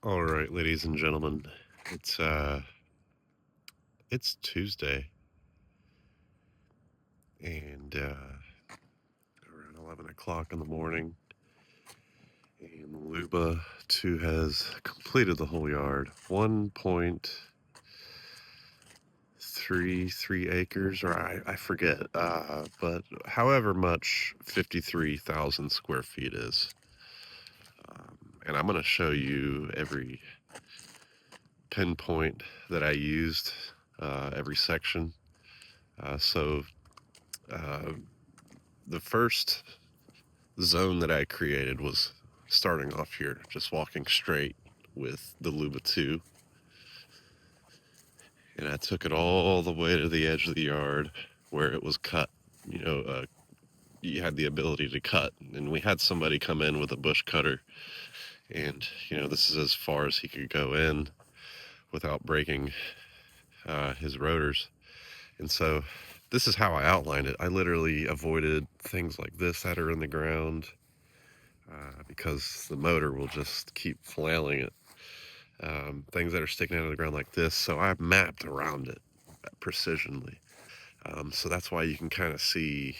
All right, ladies and gentlemen, it's uh it's Tuesday and around 11 o'clock in the morning, and Luba 2 has completed the whole yard. 1.33 acres, or I forget, but however much 53,000 square feet is. And I'm going to show you every pinpoint that I used, every section. So the first zone that I created was starting off here, just walking straight with the Luba 2. And I took it all the way to the edge of the yard where it was cut. You know, you had the ability to cut. And we had somebody come in with a bush cutter. And, this is as far as he could go in without breaking his rotors. And so this is how I outlined it. I literally avoided things like this that are in the ground because the motor will just keep flailing it. Things that are sticking out of the ground like this. So I've mapped around it precisionally. So that's why you can kind of see,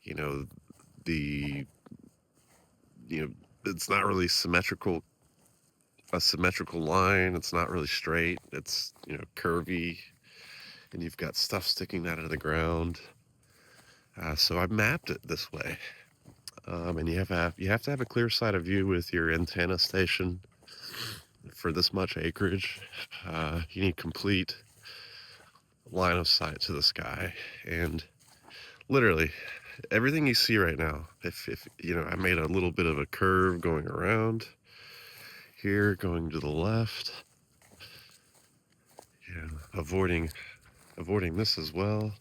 the, it's not really a symmetrical line. It's not really straight. It's, curvy, and you've got stuff sticking out of the ground. So I mapped it this way. And you have to have a clear side of view with your antenna station for this much acreage. You need complete line of sight to the sky, and literally everything you see right now, if I made a little bit of a curve going around here, going to the left, avoiding this as well,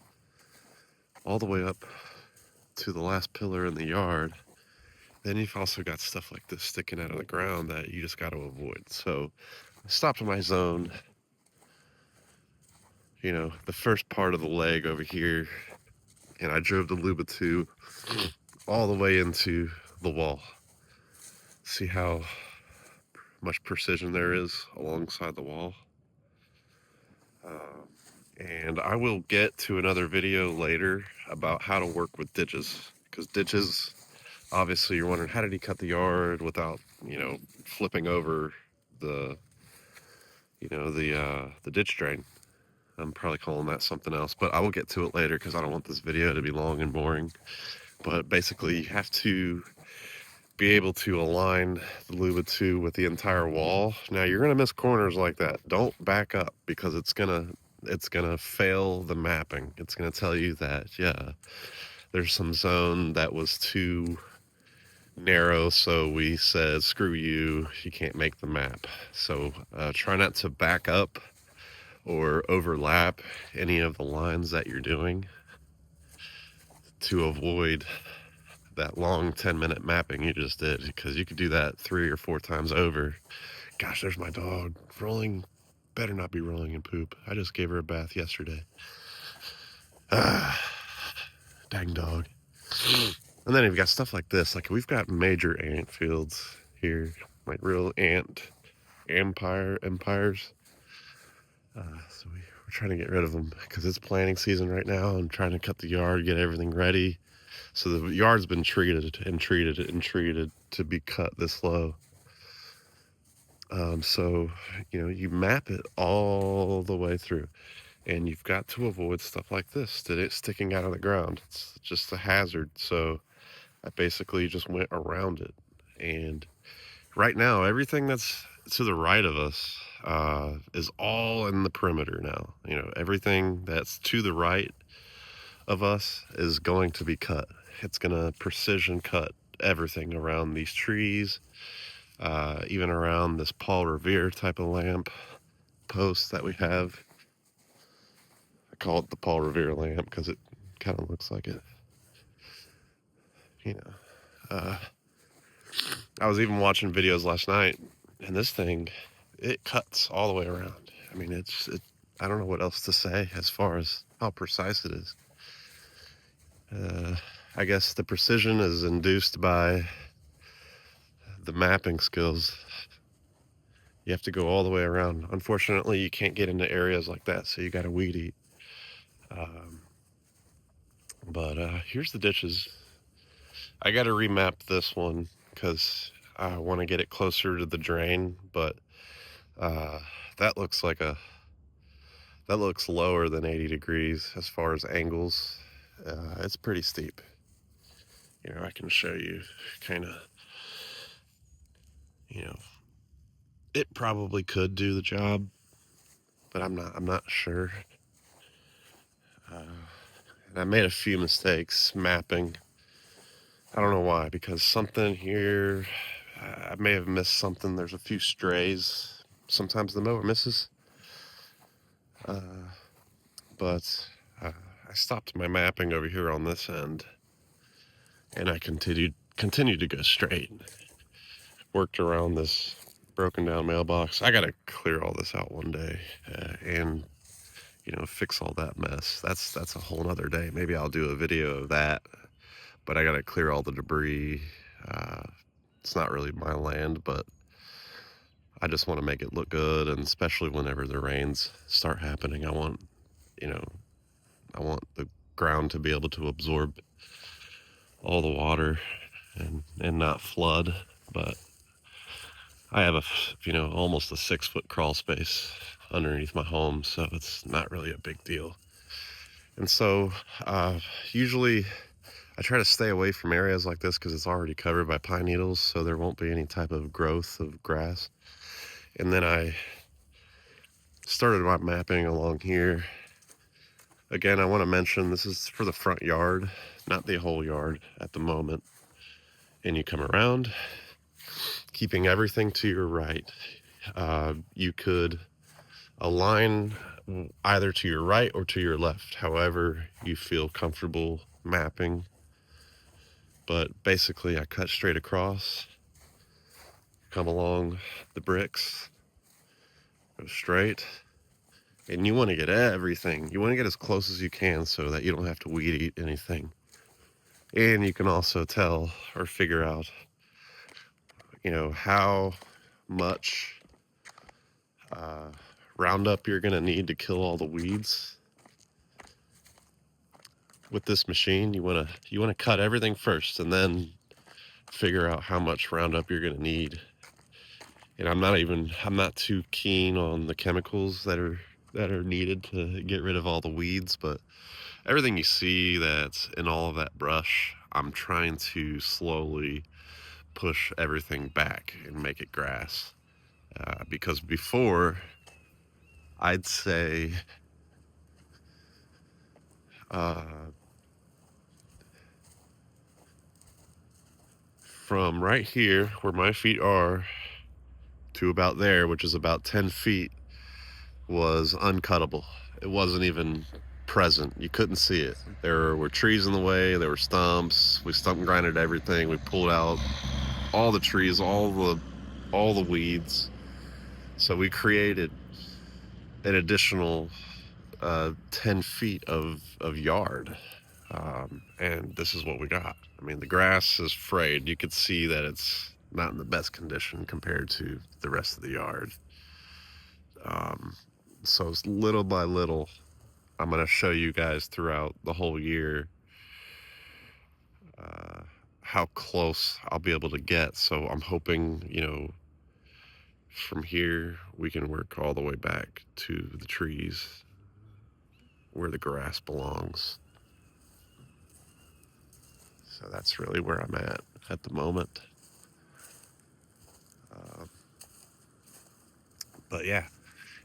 all the way up to the last pillar in the yard. Then you've also got stuff like this sticking out of the ground that you just got to avoid. So I stopped in my zone, the first part of the leg over here, and I drove the Luba 2 all the way into the wall. See how much precision there is alongside the wall. And I will get to another video later about how to work with ditches, because ditches, obviously you're wondering, how did he cut the yard without, flipping over the, the ditch drain? I'm probably calling that something else, but I will get to it later because I don't want this video to be long and boring. But basically, you have to be able to align the Luba 2 with the entire wall. Now, you're going to miss corners like that. Don't back up, because it's going to fail the mapping. It's going to tell you that, there's some zone that was too narrow, so we said, screw you, you can't make the map. So try not to back up or overlap any of the lines that you're doing to avoid that long 10-minute mapping you just did, because you could do that 3 or 4 times over. Gosh, there's my dog rolling. Better not be rolling in poop. I just gave her a bath yesterday. Dang dog. And then you've got stuff like this. Like, we've got major ant fields here, like real ant empires. So we're trying to get rid of them because it's planting season right now. I'm trying to cut the yard, get everything ready. So the yard's been treated and treated and treated to be cut this low. So, you map it all the way through, and you've got to avoid stuff like this, that it's sticking out of the ground. It's just a hazard. So I basically just went around it. And right now, everything that's to the right of us is all in the perimeter now. Everything that's to the right of us is going to be cut. It's going to precision cut everything around these trees, even around this Paul Revere type of lamp post that we have. I call it the Paul Revere lamp because it kind of looks like it. I was even watching videos last night, and this thing, it cuts all the way around. I mean, I don't know what else to say as far as how precise it is. I guess the precision is induced by the mapping skills You have to go all the way around. Unfortunately, you can't get into areas like that, so you got to weed eat. Um, but here's the ditches. I got to remap this one because I want to get it closer to the drain, but uh, that looks like that looks lower than 80 degrees as far as angles. It's pretty steep. I can show you kind of, you know, it probably could do the job, but I'm not sure. And I made a few mistakes mapping. I don't know why, because something here, I may have missed something. There's a few strays. Sometimes the mower misses. But I stopped my mapping over here on this end, and I continued to go straight. Worked around this broken down mailbox. I gotta clear all this out one day, and fix all that mess. That's a whole nother day. Maybe I'll do a video of that, but I gotta clear all the debris. It's not really my land, but I just want to make it look good, and especially whenever the rains start happening, you know, I want the ground to be able to absorb all the water and not flood. But I have almost a 6-foot crawl space underneath my home, so it's not really a big deal. And so usually I try to stay away from areas like this because it's already covered by pine needles, so there won't be any type of growth of grass. And then I started my mapping along here. Again, I want to mention this is for the front yard, not the whole yard at the moment. And you come around, keeping everything to your right. You could align either to your right or to your left, however you feel comfortable mapping. But basically, I cut straight across, come along the bricks, go straight. And you want to get everything. You want to get as close as you can so that you don't have to weed eat anything. And you can also tell or figure out, how much Roundup you're going to need to kill all the weeds. With this machine, you want to cut everything first and then figure out how much Roundup you're going to need. And I'm not too keen on the chemicals that are needed to get rid of all the weeds, but everything you see that's in all of that brush, I'm trying to slowly push everything back and make it grass. Because before, I'd say from right here where my feet are to about there, which is about 10 feet, was uncuttable. It wasn't even present. You couldn't see it. There were trees in the way, there were stumps. We stump grinded everything. We pulled out all the trees, all the weeds. So we created an additional 10 feet of yard. And this is what we got. I mean, the grass is frayed. You could see that it's not in the best condition compared to the rest of the yard. So it's little by little, I'm going to show you guys throughout the whole year how close I'll be able to get. So I'm hoping, from here we can work all the way back to the trees where the grass belongs. So that's really where I'm at the moment. But yeah,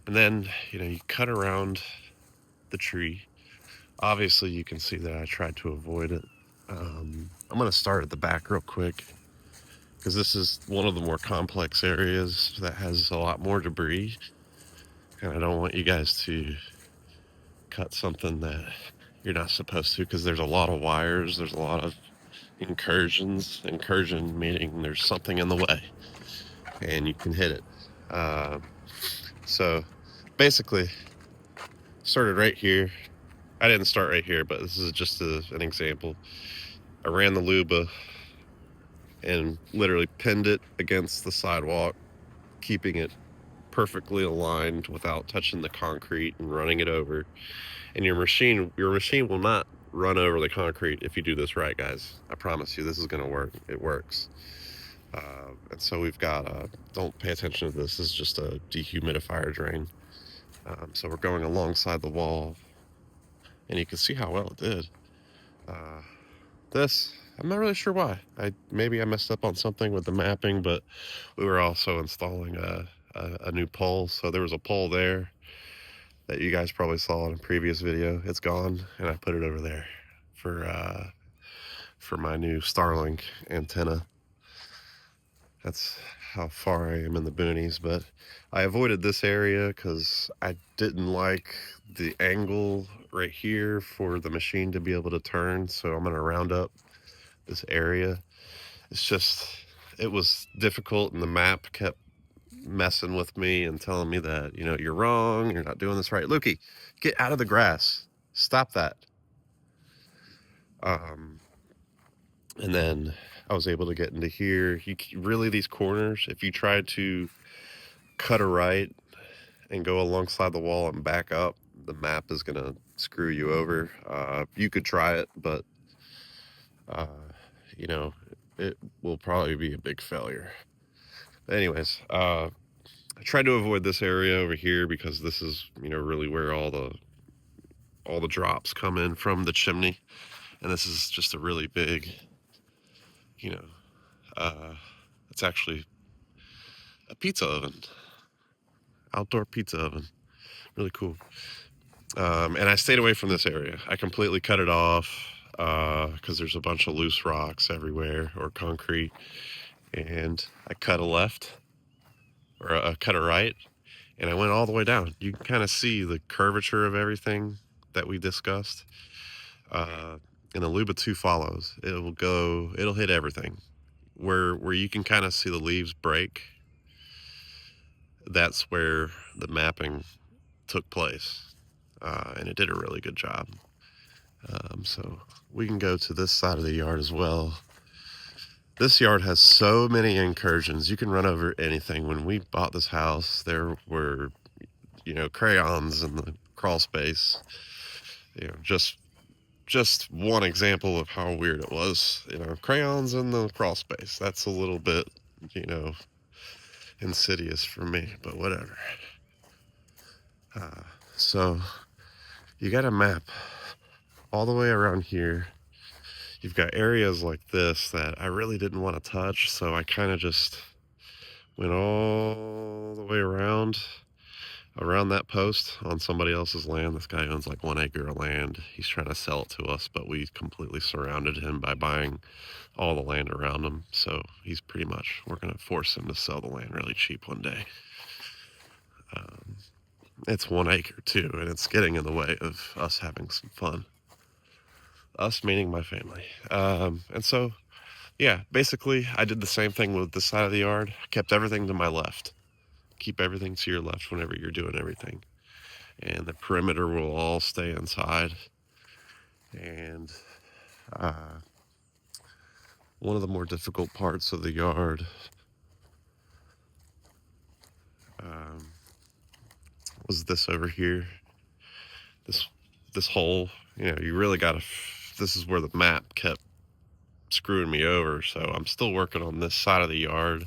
and then you cut around the tree. Obviously you can see that I tried to avoid it. I'm going to start at the back real quick because this is one of the more complex areas that has a lot more debris, and I don't want you guys to cut something that you're not supposed to, because there's a lot of wires, there's a lot of incursion meaning there's something in the way and you can hit it. So basically started right here. I didn't start right here, but this is just an example. I ran the Luba and literally pinned it against the sidewalk, keeping it perfectly aligned without touching the concrete and running it over. And your machine will not run over the concrete if you do this right, guys. I promise you, this is going to work. It works. And so we've got, don't pay attention to this. This is just a dehumidifier drain. So we're going alongside the wall, and you can see how well it did. This, I'm not really sure why. Maybe I messed up on something with the mapping, but we were also installing a new pole. So there was a pole there that you guys probably saw in a previous video. It's gone, and I put it over there for my new Starlink antenna. That's how far I am in the boonies, but I avoided this area because I didn't like the angle right here for the machine to be able to turn, so I'm going to round up this area. It's just, it was difficult, and the map kept messing with me and telling me that, you know, you're wrong, you're not doing this right. Lukey, get out of the grass. Stop that. And then I was able to get into here. Really, these corners, if you try to cut a right and go alongside the wall and back up, the map is going to screw you over. You could try it, but, you know, it will probably be a big failure. Anyways, I tried to avoid this area over here because this is, you know, really where all the drops come in from the chimney. And this is just a really big, you know, it's actually a pizza oven, outdoor pizza oven. Really cool. And I stayed away from this area. I completely cut it off because there's a bunch of loose rocks everywhere, or concrete. And I cut a left, or cut a right, and I went all the way down. You can kind of see the curvature of everything that we discussed. And the Luba 2 follows. It'll hit everything. Where you can kind of see the leaves break, that's where the mapping took place. And it did a really good job. So we can go to this side of the yard as well. This yard has so many incursions. You can run over anything. When we bought this house, there were, you know, crayons in the crawl space. You know, just one example of how weird it was. You know, crayons in the crawl space. That's a little bit, you know, insidious for me, but whatever. So you got a map all the way around here. You've got areas like this that I really didn't want to touch, so I kind of just went all the way around that post on somebody else's land. This guy owns like 1 acre of land. He's trying to sell it to us, but we completely surrounded him by buying all the land around him. So he's pretty much, we're going to force him to sell the land really cheap one day. It's 1 acre too, and it's getting in the way of us having some fun. Us meaning my family. And so, yeah, basically I did the same thing with this side of the yard. I kept everything to my left. Keep everything to your left whenever you're doing everything. And the perimeter will all stay inside. And one of the more difficult parts of the yard was this over here. This hole, you know, you really gotta, this is where the map kept screwing me over. So I'm still working on this side of the yard.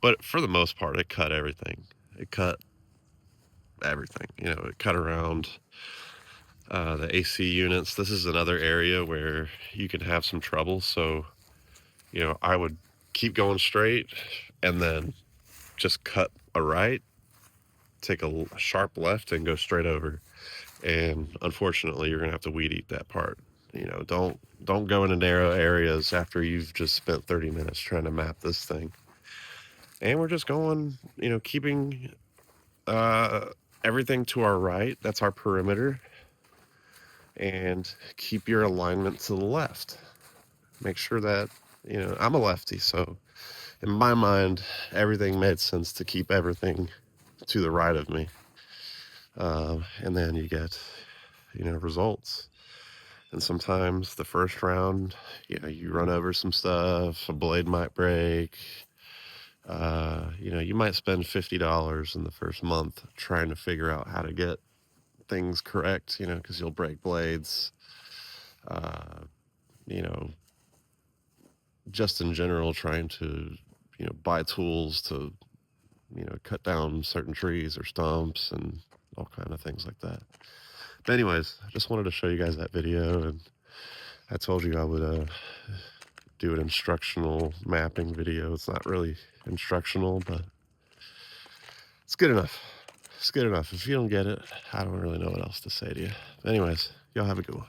But for the most part, it cut everything. It cut everything. You know, it cut around the AC units. This is another area where you can have some trouble. So, you know, I would keep going straight and then just cut a right, take a sharp left, and go straight over. And unfortunately, you're gonna have to weed eat that part. You know, don't go into narrow areas after you've just spent 30 minutes trying to map this thing. And we're just going, you know, keeping everything to our right. That's our perimeter. And keep your alignment to the left. Make sure that, you know, I'm a lefty, so in my mind, everything made sense to keep everything to the right of me. And then you get, you know, results. And sometimes the first round, you know, you run over some stuff, a blade might break, You might spend $50 in the first month trying to figure out how to get things correct, because you'll break blades. Uh, you know, just in general, trying to, buy tools to, cut down certain trees or stumps and all kind of things like that. But anyways, I just wanted to show you guys that video, and I told you I would do an instructional mapping video. It's not really instructional, but it's good enough. It's good enough. If you don't get it, I don't really know what else to say to you. Anyways, y'all have a good one.